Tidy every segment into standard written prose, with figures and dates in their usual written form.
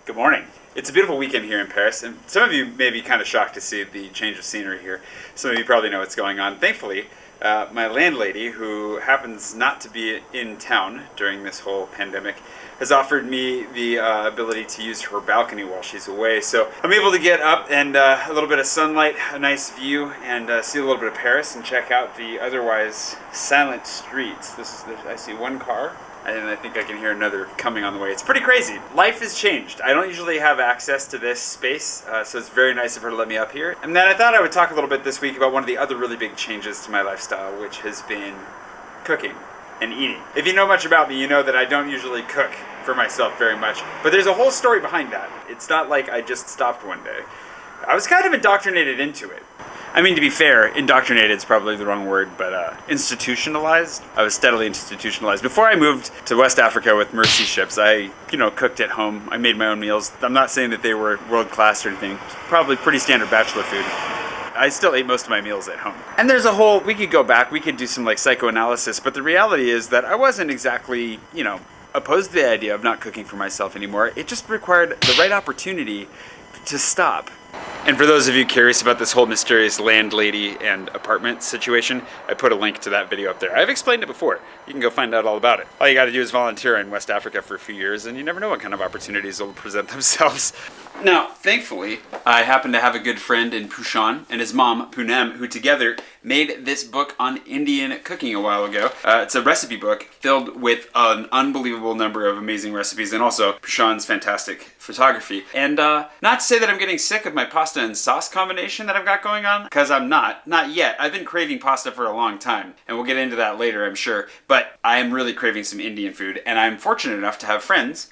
Good morning. It's a beautiful weekend here in Paris, and some of you may be kind of shocked to see the change of scenery here. Some of you probably know what's going on. Thankfully, my landlady, who happens not to be in town during this whole pandemic, has offered me the ability to use her balcony while she's away. So I'm able to get up and a little bit of sunlight, a nice view, and see a little bit of Paris and check out the otherwise silent streets. I see one car, and I think I can hear another coming on the way. It's pretty crazy. Life has changed. I don't usually have access to this space, so it's very nice of her to let me up here. And then I thought I would talk a little bit this week about one of the other really big changes to my lifestyle, which has been cooking and eating. If you know much about me, you know that I don't usually cook for myself very much, but there's a whole story behind that. It's not like I just stopped one day. I was kind of indoctrinated into it. I mean, to be fair, indoctrinated is probably the wrong word, but institutionalized. I was steadily institutionalized. Before I moved to West Africa with mercy ships, I, cooked at home. I made my own meals. I'm not saying that they were world class or anything. Probably pretty standard bachelor food. I still ate most of my meals at home. And there's we could go back, we could do some psychoanalysis, but the reality is that I wasn't exactly, opposed to the idea of not cooking for myself anymore. It just required the right opportunity to stop. And for those of you curious about this whole mysterious landlady and apartment situation, I put a link to that video up there. I've explained it before. You can go find out all about it. All you gotta do is volunteer in West Africa for a few years, and you never know what kind of opportunities will present themselves. Now, thankfully, I happen to have a good friend in Puxan and his mom, Poonam, who together made this book on Indian cooking a while ago. It's a recipe book filled with an unbelievable number of amazing recipes, and also Puxan's fantastic photography. And not to say that I'm getting sick of my pasta and sauce combination that I've got going on, because I'm not yet. I've been craving pasta for a long time, and we'll get into that later, I'm sure. But I am really craving some Indian food, and I'm fortunate enough to have friends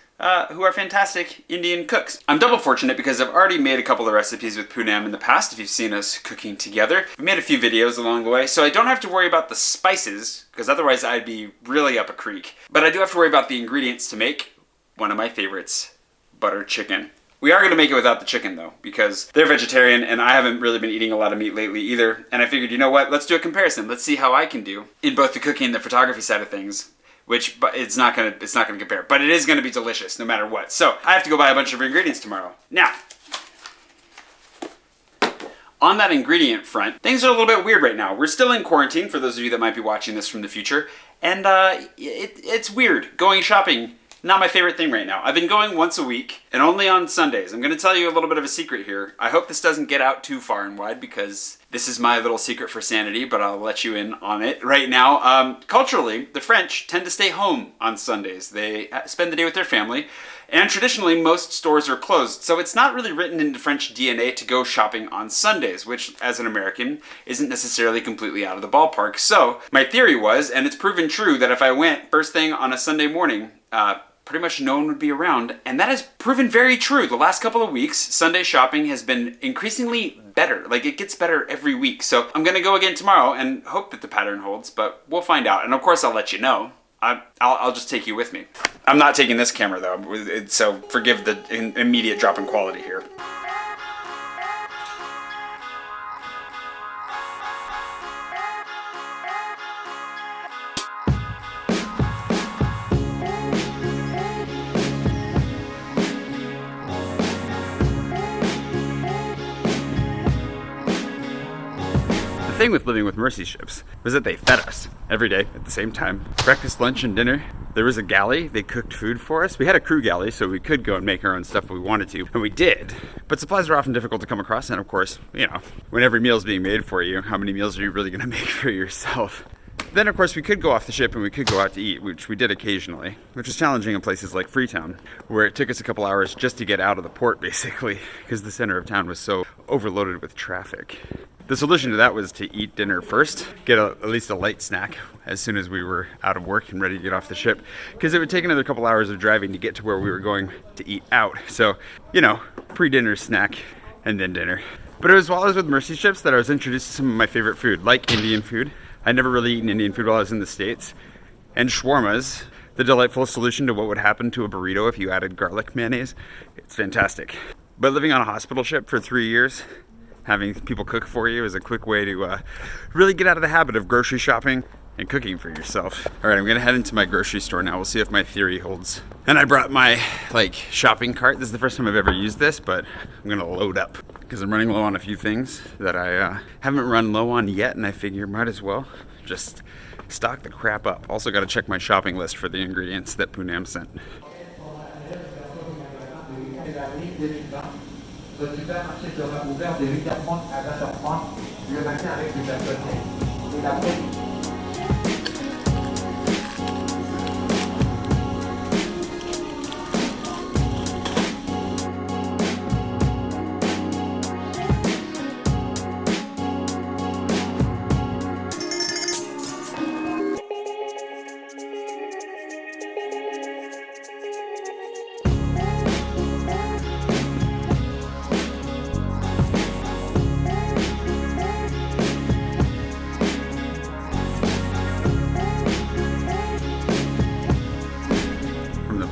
who are fantastic Indian cooks. I'm double fortunate because I've already made a couple of recipes with Poonam in the past, if you've seen us cooking together. We made a few videos along the way, so I don't have to worry about the spices, because otherwise I'd be really up a creek. But I do have to worry about the ingredients to make one of my favorites, butter chicken. We are going to make it without the chicken though, because they're vegetarian and I haven't really been eating a lot of meat lately either. And I figured, you know what, let's do a comparison. Let's see how I can do in both the cooking and the photography side of things. But it's not gonna compare. But it is gonna be delicious no matter what. So I have to go buy a bunch of ingredients tomorrow. Now, on that ingredient front, things are a little bit weird right now. We're still in quarantine for those of you that might be watching this from the future, and it's weird going shopping. Not my favorite thing right now. I've been going once a week and only on Sundays. I'm gonna tell you a little bit of a secret here. I hope this doesn't get out too far and wide because this is my little secret for sanity, but I'll let you in on it right now. Culturally, the French tend to stay home on Sundays. They spend the day with their family, and traditionally most stores are closed. So it's not really written into French DNA to go shopping on Sundays, which as an American isn't necessarily completely out of the ballpark. So my theory was, and it's proven true, that if I went first thing on a Sunday morning, pretty much no one would be around, and that has proven very true. The last couple of weeks, Sunday shopping has been increasingly better. Like, it gets better every week. So I'm gonna go again tomorrow and hope that the pattern holds, but we'll find out. And of course, I'll let you know. I'll just take you with me. I'm not taking this camera though, so forgive the immediate drop in quality here. The thing with living with mercy ships was that they fed us every day at the same time. Breakfast, lunch, and dinner. There was a galley. They cooked food for us. We had a crew galley, so we could go and make our own stuff if we wanted to, and we did. But supplies are often difficult to come across, and of course, when every meal's being made for you, how many meals are you really gonna make for yourself? Then, of course, we could go off the ship and we could go out to eat, which we did occasionally, which was challenging in places like Freetown, where it took us a couple hours just to get out of the port, basically, because the center of town was so overloaded with traffic. The solution to that was to eat dinner first, get at least a light snack as soon as we were out of work and ready to get off the ship, because it would take another couple hours of driving to get to where we were going to eat out. So, pre-dinner snack and then dinner. But it was while I was with mercy ships that I was introduced to some of my favorite food, like Indian food. I'd never really eaten Indian food while I was in the States. And shawarmas, the delightful solution to what would happen to a burrito if you added garlic mayonnaise. It's fantastic. But living on a hospital ship for 3 years, having people cook for you is a quick way to really get out of the habit of grocery shopping, and cooking for yourself. All right, I'm gonna head into my grocery store now. We'll see if my theory holds. And I brought my shopping cart. This is the first time I've ever used this, but I'm gonna load up because I'm running low on a few things that I haven't run low on yet, and I figure might as well just stock the crap up. Also gotta check my shopping list for the ingredients that Poonam sent. Le supermarché sera ouvert de 8h30 à 20h30 le matin avec des personnels. Et l'après-midi.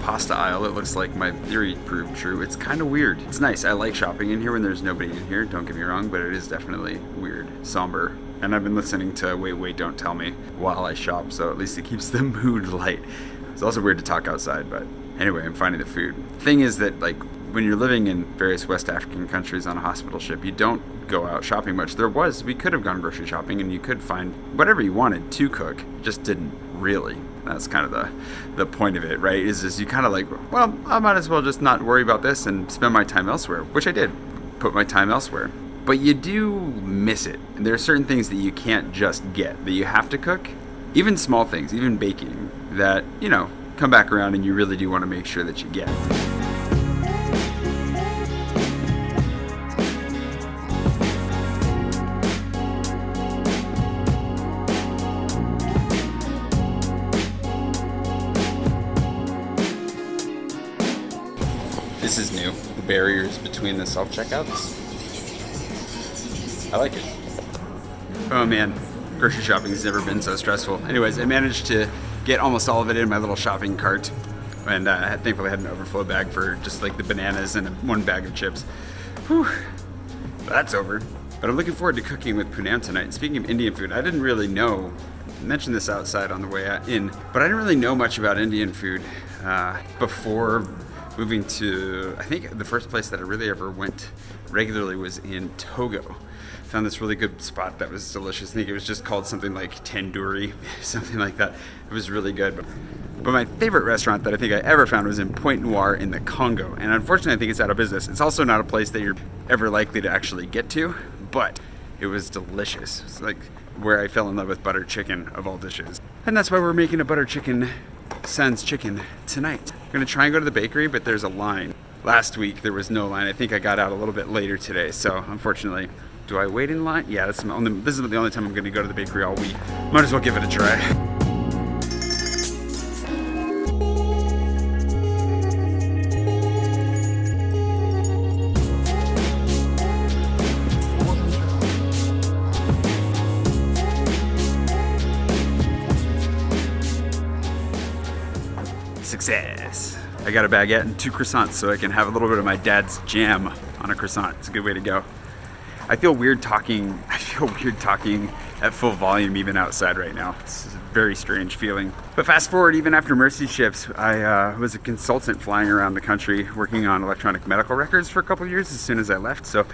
Pasta aisle, it looks like my theory proved true. It's kind of weird. It's nice. I like shopping in here when there's nobody in here, don't get me wrong, but it is definitely weird, somber. And I've been listening to Wait, Wait, Don't Tell Me while I shop, so at least it keeps the mood light. It's also weird to talk outside, but anyway, I'm finding the food. Thing is that when you're living in various West African countries on a hospital ship, you don't go out shopping much. We could have gone grocery shopping and you could find whatever you wanted to cook, just didn't really. That's kind of the point of it, right? Is you kind of well, I might as well just not worry about this and spend my time elsewhere, which I did, put my time elsewhere. But you do miss it. And there are certain things that you can't just get, that you have to cook. Even small things, even baking, that, come back around and you really do want to make sure that you get. This is new. The barriers between the self-checkouts. I like it. Oh man, grocery shopping has never been so stressful. Anyways, I managed to get almost all of it in my little shopping cart. And thankfully I had an overflow bag for just the bananas and one bag of chips. Whew, that's over. But I'm looking forward to cooking with Poonam tonight. And speaking of Indian food, I didn't really know, I mentioned this outside on the way in, but I didn't really know much about Indian food before moving to, I think the first place that I really ever went regularly was in Togo. Found this really good spot that was delicious. I think it was just called something like Tandoori, something like that. It was really good. But my favorite restaurant that I think I ever found was in Pointe Noire in the Congo. And unfortunately, I think it's out of business. It's also not a place that you're ever likely to actually get to, but it was delicious. It's where I fell in love with butter chicken of all dishes. And that's why we're making a butter chicken sans chicken tonight. I'm gonna try and go to the bakery, but there's a line. Last week there was no line. I think I got out a little bit later today, so unfortunately, do I wait in line? Yeah, this is the only time I'm gonna go to the bakery all week. Might as well give it a try. Success. I got a baguette and 2 croissants so I can have a little bit of my dad's jam on a croissant. It's a good way to go. I feel weird talking at full volume even outside right now. It's a very strange feeling. But fast forward, even after Mercy ships, I was a consultant flying around the country working on electronic medical records for a couple of years as soon as I left. So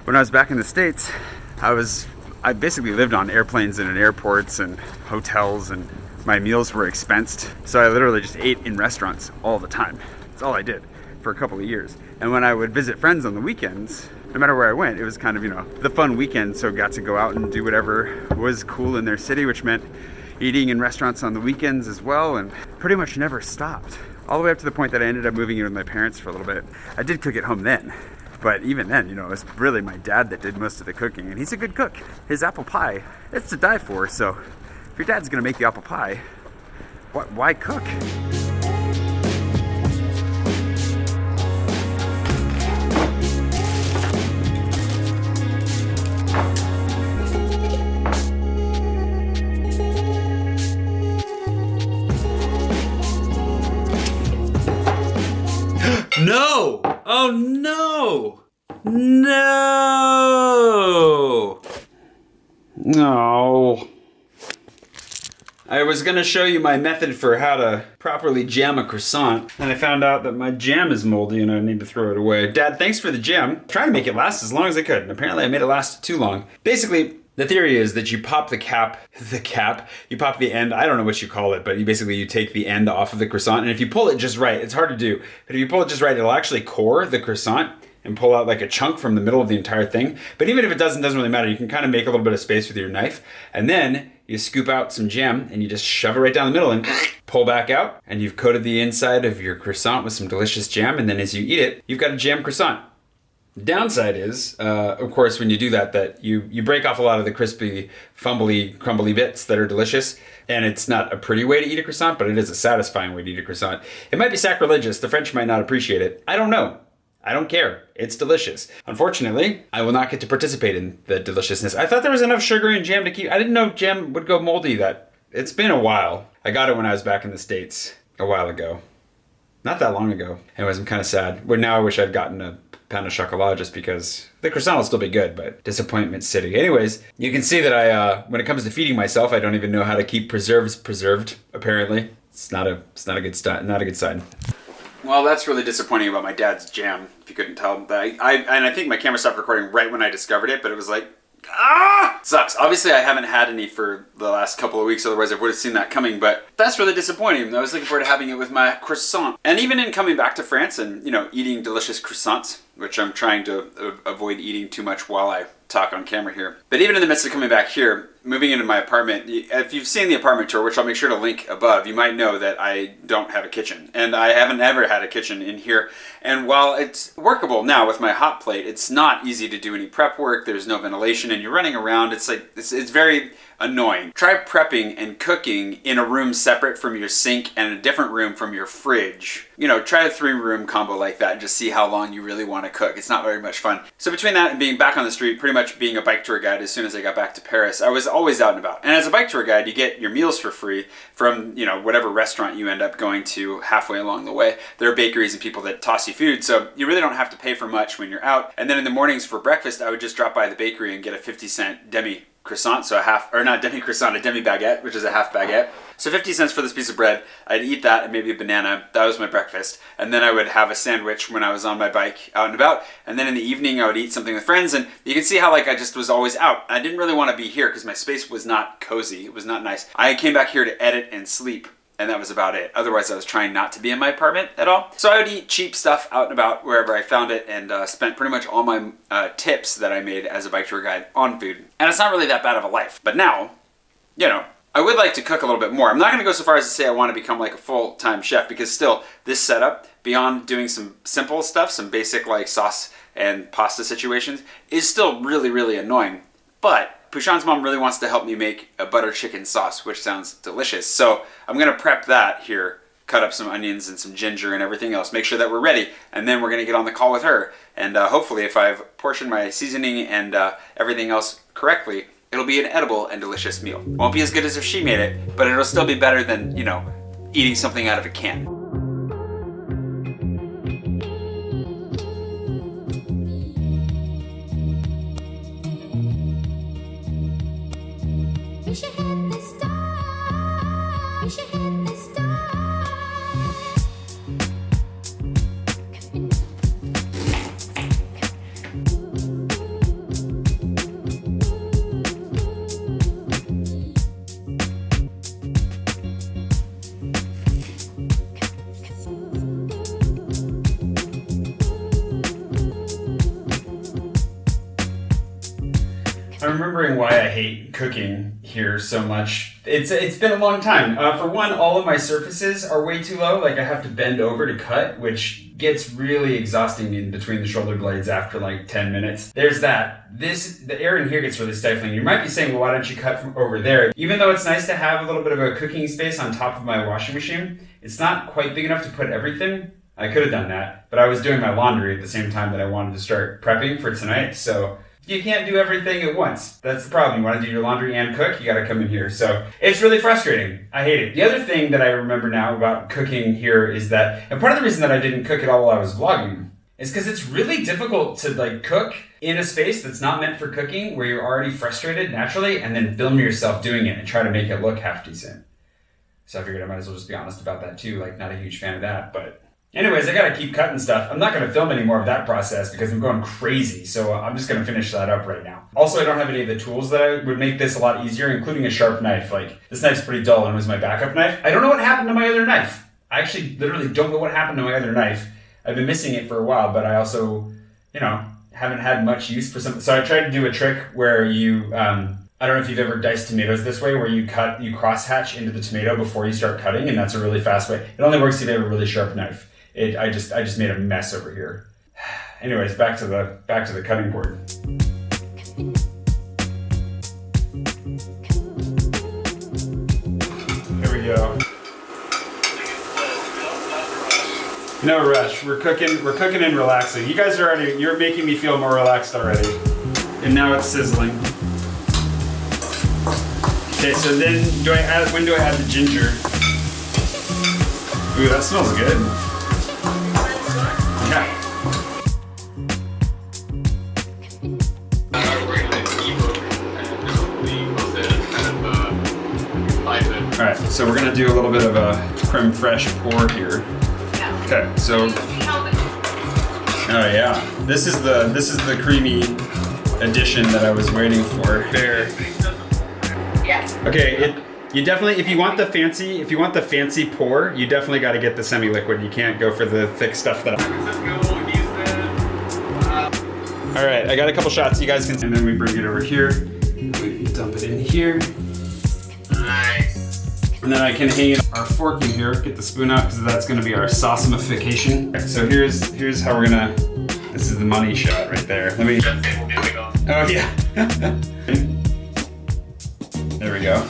when I was back in the States, I basically lived on airplanes and in airports and hotels, and my meals were expensed. So I literally just ate in restaurants all the time. That's all I did for a couple of years. And when I would visit friends on the weekends, no matter where I went, it was kind of, the fun weekend. So got to go out and do whatever was cool in their city, which meant eating in restaurants on the weekends as well, and pretty much never stopped. All the way up to the point that I ended up moving in with my parents for a little bit. I did cook at home then, but even then, it was really my dad that did most of the cooking, and he's a good cook. His apple pie, it's to die for, so if your dad's gonna make the apple pie, why cook? No! Oh no! No! No! I was gonna show you my method for how to properly jam a croissant, and I found out that my jam is moldy and I need to throw it away. Dad, thanks for the jam. Trying to make it last as long as I could, and apparently I made it last too long. Basically, the theory is that you pop you pop the end, I don't know what you call it, but you take the end off of the croissant, and if you pull it just right, it's hard to do, but if you pull it just right, it'll actually core the croissant and pull out like a chunk from the middle of the entire thing. But even if it doesn't really matter. You can kind of make a little bit of space with your knife, and then you scoop out some jam and you just shove it right down the middle and pull back out, and you've coated the inside of your croissant with some delicious jam, and then as you eat it, you've got a jam croissant. The downside is, of course, when you do that you break off a lot of the crispy, fumbly, crumbly bits that are delicious, and it's not a pretty way to eat a croissant, but it is a satisfying way to eat a croissant. It might be sacrilegious. The French might not appreciate it. I don't know. I don't care. It's delicious. Unfortunately, I will not get to participate in the deliciousness. I thought there was enough sugar and jam to keep... I didn't know jam would go moldy. It's been a while. I got it when I was back in the States a while ago. Not that long ago. Anyways, I'm kind of sad. Well, now I wish I'd gotten a pound of chocolat just because the croissant will still be good, but disappointment city. Anyways, you can see that I, when it comes to feeding myself, I don't even know how to keep preserves preserved, apparently. It's not a good sign. Well, that's really disappointing about my dad's jam, if you couldn't tell. I think my camera stopped recording right when I discovered it, but it was like, sucks. Obviously, I haven't had any for the last couple of weeks, otherwise I would have seen that coming, but that's really disappointing. I was looking forward to having it with my croissant. And even in coming back to France and, eating delicious croissants, which I'm trying to avoid eating too much while I talk on camera here. But even in the midst of coming back here, moving into my apartment, if you've seen the apartment tour, which I'll make sure to link above, you might know that I don't have a kitchen. And I haven't ever had a kitchen in here. And while it's workable now with my hot plate, it's not easy to do any prep work. There's no ventilation and you're running around. It's very annoying. Try prepping and cooking in a room separate from your sink and a different room from your fridge. Try a 3-room combo like that and just see how long you really want to cook. It's not very much fun. So between that and being back on the street, pretty much being a bike tour guide as soon as I got back to Paris, I was always out and about. And as a bike tour guide, you get your meals for free from, whatever restaurant you end up going to halfway along the way. There are bakeries and people that toss you food, so you really don't have to pay for much when you're out. And then in the mornings for breakfast, I would just drop by the bakery and get a 50-cent demi croissant, so a demi baguette, which is a half baguette. So 50 cents for this piece of bread. I'd eat that and maybe a banana. That was my breakfast. And then I would have a sandwich when I was on my bike out and about. And then in the evening I would eat something with friends. And you can see how I just was always out. I didn't really want to be here because my space was not cozy. It was not nice. I came back here to edit and sleep. And that was about it. Otherwise, I was trying not to be in my apartment at all. So I would eat cheap stuff out and about wherever I found it and spent pretty much all my tips that I made as a bike tour guide on food. And it's not really that bad of a life. But now, I would like to cook a little bit more. I'm not going to go so far as to say I want to become like a full-time chef because still, this setup, beyond doing some simple stuff, some basic like sauce and pasta situations, is still really, really annoying. But Puxan's mom really wants to help me make a butter chicken sauce, which sounds delicious. So I'm going to prep that here, cut up some onions and some ginger and everything else, make sure that we're ready, and then we're going to get on the call with her. And hopefully if I've portioned my seasoning and everything else correctly, it'll be an edible and delicious meal. Won't be as good as if she made it, but it'll still be better than, eating something out of a can. You should hit the star. You should hit the star. I'm remembering why I hate cooking here so much. It's been a long time. For one, all of my surfaces are way too low. Like I have to bend over to cut, which gets really exhausting in between the shoulder blades after like 10 minutes. There's that. The air in here gets really stifling. You might be saying, well, why don't you cut from over there? Even though it's nice to have a little bit of a cooking space on top of my washing machine, it's not quite big enough to put everything. I could have done that, but I was doing my laundry at the same time that I wanted to start prepping for tonight, so you can't do everything at once. That's the problem. You want to do your laundry and cook, you gotta come in here. So it's really frustrating. I hate it. The other thing that I remember now about cooking here is that, and part of the reason that I didn't cook at all while I was vlogging is because it's really difficult to cook in a space that's not meant for cooking, where you're already frustrated naturally, and then film yourself doing it and try to make it look half decent. So I figured I might as well just be honest about that too. Like, not a huge fan of that, but anyways, I gotta keep cutting stuff. I'm not gonna film any more of that process because I'm going crazy. So I'm just gonna finish that up right now. Also, I don't have any of the tools that would make this a lot easier, including a sharp knife. Like, this knife's pretty dull and was my backup knife. I don't know what happened to my other knife. I actually literally don't know what happened to my other knife. I've been missing it for a while, but I also, haven't had much use for something. So I tried to do a trick where you, I don't know if you've ever diced tomatoes this way, where you cross-hatch into the tomato before you start cutting, and that's a really fast way. It only works if you have a really sharp knife. I just made a mess over here. Anyways, back to the cutting board. Here we go. No rush. We're cooking and relaxing. You guys you're making me feel more relaxed already. And now it's sizzling. Okay, so then when do I add the ginger? Ooh, that smells good. Yeah. Alright, so we're gonna do a little bit of a creme fraiche pour here. Okay, so oh yeah, this is the creamy addition that I was waiting for. There. Okay, you definitely, if you want the fancy pour, you definitely got to get the semi-liquid. You can't go for the thick stuff that. All right, I got a couple shots. You guys can, and then we bring it over here. We dump it in here. Nice. And then I can hang our fork in here. Get the spoon out because that's going to be our sauceification. Okay, so here's how we're gonna. This is the money shot right there. Let me. Oh yeah. There we go.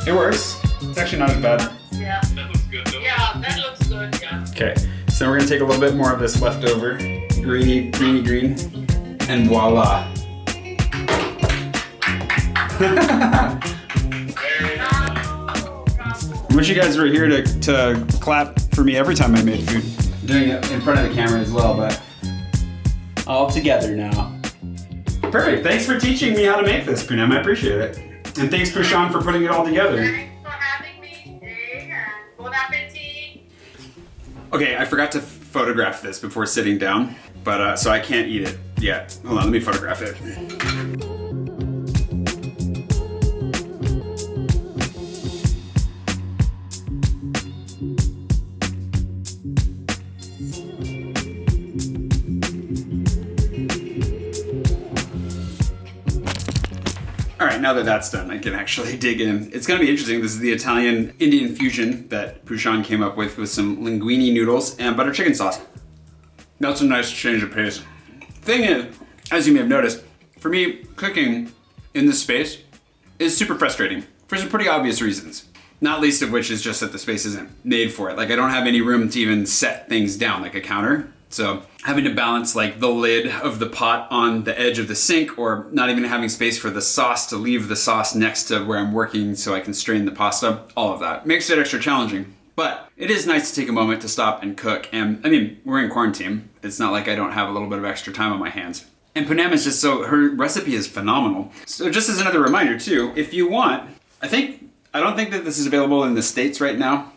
It works. It's actually not as bad. Yeah. That looks good though. Yeah, that looks good, yeah. Okay, so we're gonna take a little bit more of this leftover greeny green, and voila. I wish you guys were here to clap for me every time I made food. I'm doing it in front of the camera as well, but all together now. Perfect. Thanks for teaching me how to make this, Poonam. I appreciate it. And thanks, Puxan, for putting it all together. Thanks for having me. Bon appetit. Okay, I forgot to photograph this before sitting down, but so I can't eat it yet. Hold on, let me photograph it. All right, now that that's done, I can actually dig in. It's gonna be interesting. This is the Italian Indian fusion that Puxan came up with some linguine noodles and butter chicken sauce. That's a nice change of pace. Thing is, as you may have noticed, for me, cooking in this space is super frustrating for some pretty obvious reasons. Not least of which is just that the space isn't made for it. Like, I don't have any room to even set things down, like a counter. So having to balance like the lid of the pot on the edge of the sink, or not even having space for the sauce to leave the sauce next to where I'm working so I can strain the pasta, all of that makes it extra challenging. But it is nice to take a moment to stop and cook. And I mean, we're in quarantine. It's not like I don't have a little bit of extra time on my hands. And Poonam is just her recipe is phenomenal. So just as another reminder too, if you want, I don't think that this is available in the States right now,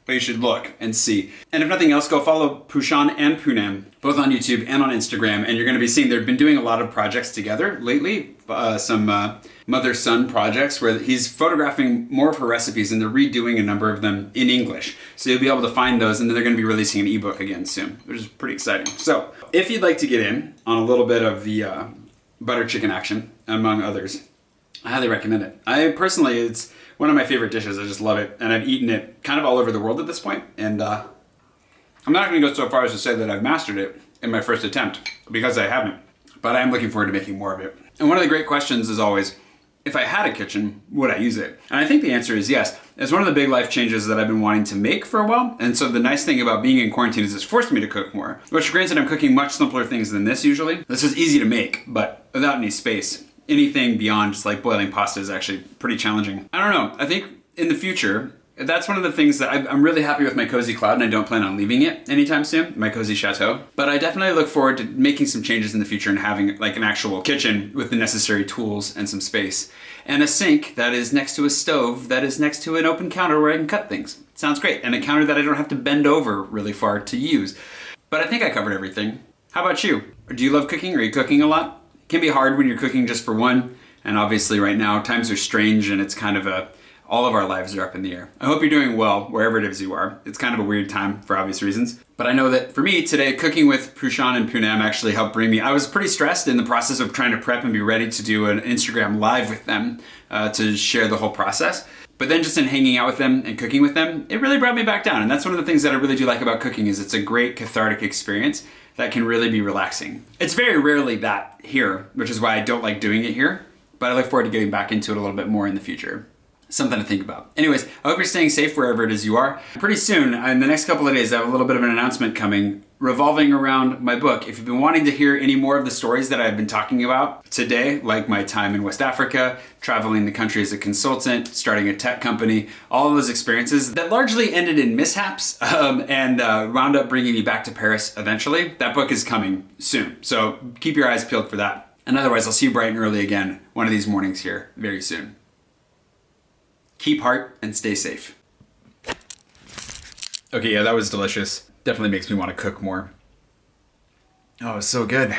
but you should look and see. And if nothing else, go follow Puxan and Poonam, both on YouTube and on Instagram, and you're gonna be seeing they've been doing a lot of projects together lately, some mother-son projects where he's photographing more of her recipes and they're redoing a number of them in English. So you'll be able to find those, and then they're gonna be releasing an ebook again soon, which is pretty exciting. So if you'd like to get in on a little bit of the butter chicken action, among others, I highly recommend it. It's one of my favorite dishes. I just love it. And I've eaten it kind of all over the world at this point. And I'm not going to go so far as to say that I've mastered it in my first attempt, because I haven't. But I am looking forward to making more of it. And one of the great questions is always, if I had a kitchen, would I use it? And I think the answer is yes. It's one of the big life changes that I've been wanting to make for a while. And so the nice thing about being in quarantine is it's forced me to cook more. Which, granted, I'm cooking much simpler things than this usually. This is easy to make, but without any space. Anything beyond just like boiling pasta is actually pretty challenging. I don't know. I think in the future, That's one of the things that I'm really happy with my cozy cloud, and I don't plan on leaving it anytime soon, my cozy chateau. But I definitely look forward to making some changes in the future and having like an actual kitchen with the necessary tools and some space. And a sink that is next to a stove that is next to an open counter where I can cut things. Sounds great. And a counter that I don't have to bend over really far to use. But I think I covered everything. How about you? Do you love cooking? Are you cooking a lot? It can be hard when you're cooking just for one. And obviously right now times are strange and it's kind of all of our lives are up in the air. I hope you're doing well wherever it is you are. It's kind of a weird time for obvious reasons. But I know that for me today, cooking with Puxan and Poonam actually helped bring me, I was pretty stressed in the process of trying to prep and be ready to do an Instagram live with them to share the whole process. But then just in hanging out with them and cooking with them, it really brought me back down. And that's one of the things that I really do like about cooking is it's a great cathartic experience that can really be relaxing. It's very rarely that here, which is why I don't like doing it here. But I look forward to getting back into it a little bit more in the future. Something to think about. Anyways, I hope you're staying safe wherever it is you are. Pretty soon, in the next couple of days, I have a little bit of an announcement coming revolving around my book. If you've been wanting to hear any more of the stories that I've been talking about today, like my time in West Africa, traveling the country as a consultant, starting a tech company, all of those experiences that largely ended in mishaps and wound up bringing me back to Paris eventually, that book is coming soon. So keep your eyes peeled for that. And otherwise, I'll see you bright and early again one of these mornings here very soon. Keep heart and stay safe. Okay, yeah, that was delicious. Definitely makes me want to cook more. Oh, it's so good.